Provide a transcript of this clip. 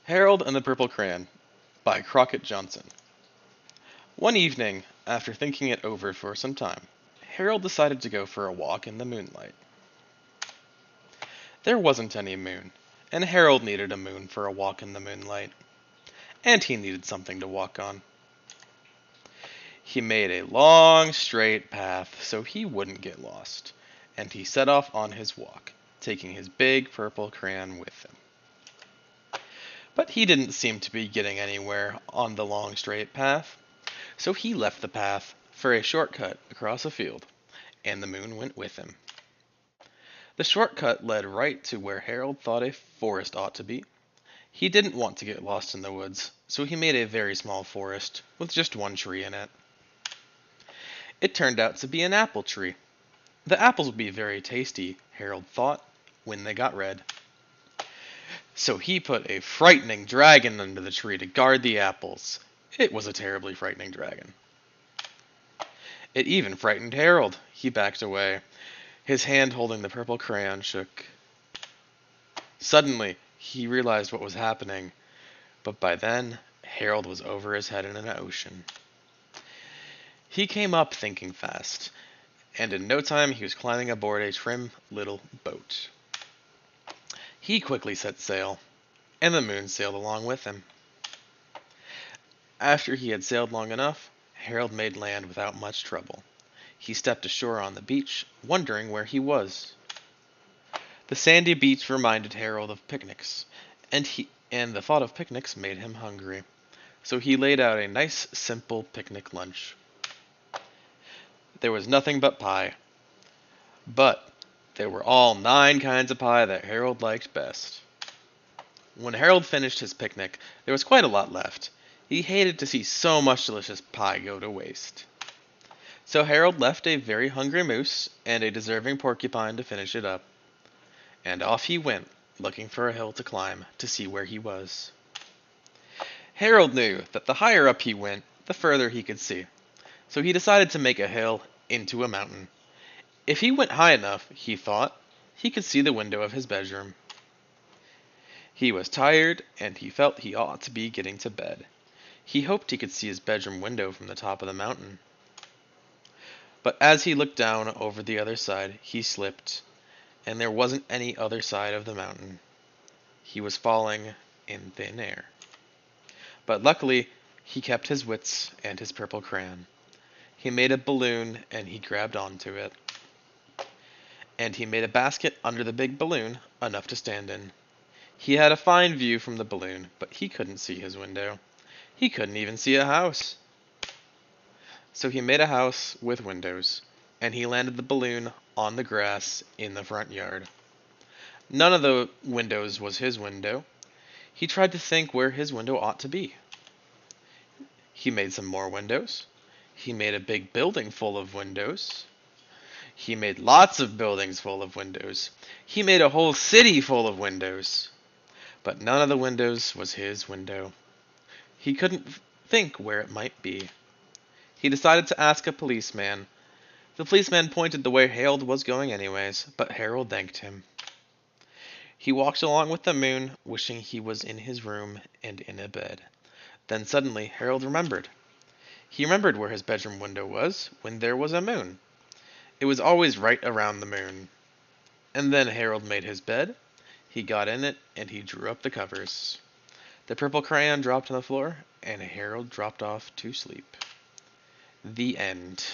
Harold and the Purple Crayon by Crockett Johnson. One evening, after thinking it over for some time, Harold decided to go for a walk in the moonlight. There wasn't any moon, and Harold needed a moon for a walk in the moonlight, and he needed something to walk on. He made a long, straight path so he wouldn't get lost, and he set off on his walk, taking his big purple crayon with him. But he didn't seem to be getting anywhere on the long straight path, so he left the path for a shortcut across a field, and the moon went with him. The shortcut led right to where Harold thought a forest ought to be. He didn't want to get lost in the woods, so he made a very small forest with just one tree in it. It turned out to be an apple tree. The apples would be very tasty, Harold thought, when they got red. So he put a frightening dragon under the tree to guard the apples. It was a terribly frightening dragon. It even frightened Harold. He backed away. His hand holding the purple crayon shook. Suddenly, he realized what was happening, but by then, Harold was over his head in an ocean. He came up thinking fast, and in no time he was climbing aboard a trim little boat. He quickly set sail, and the moon sailed along with him. After he had sailed long enough, Harold made land without much trouble. He stepped ashore on the beach, wondering where he was. The sandy beach reminded Harold of picnics, and the thought of picnics made him hungry. So he laid out a nice, simple picnic lunch. There was nothing but pie, but there were all 9 kinds of pie that Harold liked best. When Harold finished his picnic, there was quite a lot left. He hated to see so much delicious pie go to waste. So Harold left a very hungry moose and a deserving porcupine to finish it up. And off he went, looking for a hill to climb to see where he was. Harold knew that the higher up he went, the further he could see. So he decided to make a hill into a mountain. If he went high enough, he thought, he could see the window of his bedroom. He was tired, and he felt he ought to be getting to bed. He hoped he could see his bedroom window from the top of the mountain. But as he looked down over the other side, he slipped, and there wasn't any other side of the mountain. He was falling in thin air. But luckily, he kept his wits and his purple crayon. He made a balloon, and he grabbed onto it. And he made a basket under the big balloon, enough to stand in. He had a fine view from the balloon, but he couldn't see his window. He couldn't even see a house. So he made a house with windows, and he landed the balloon on the grass in the front yard. None of the windows was his window. He tried to think where his window ought to be. He made some more windows. He made a big building full of windows. He made lots of buildings full of windows. He made a whole city full of windows. But none of the windows was his window. He couldn't think where it might be. He decided to ask a policeman. The policeman pointed the way Harold was going anyways, but Harold thanked him. He walked along with the moon, wishing he was in his room and in a bed. Then suddenly Harold remembered. He remembered where his bedroom window was when there was a moon. It was always right around the moon. And then Harold made his bed. He got in it, and he drew up the covers. The purple crayon dropped on the floor, and Harold dropped off to sleep. The end.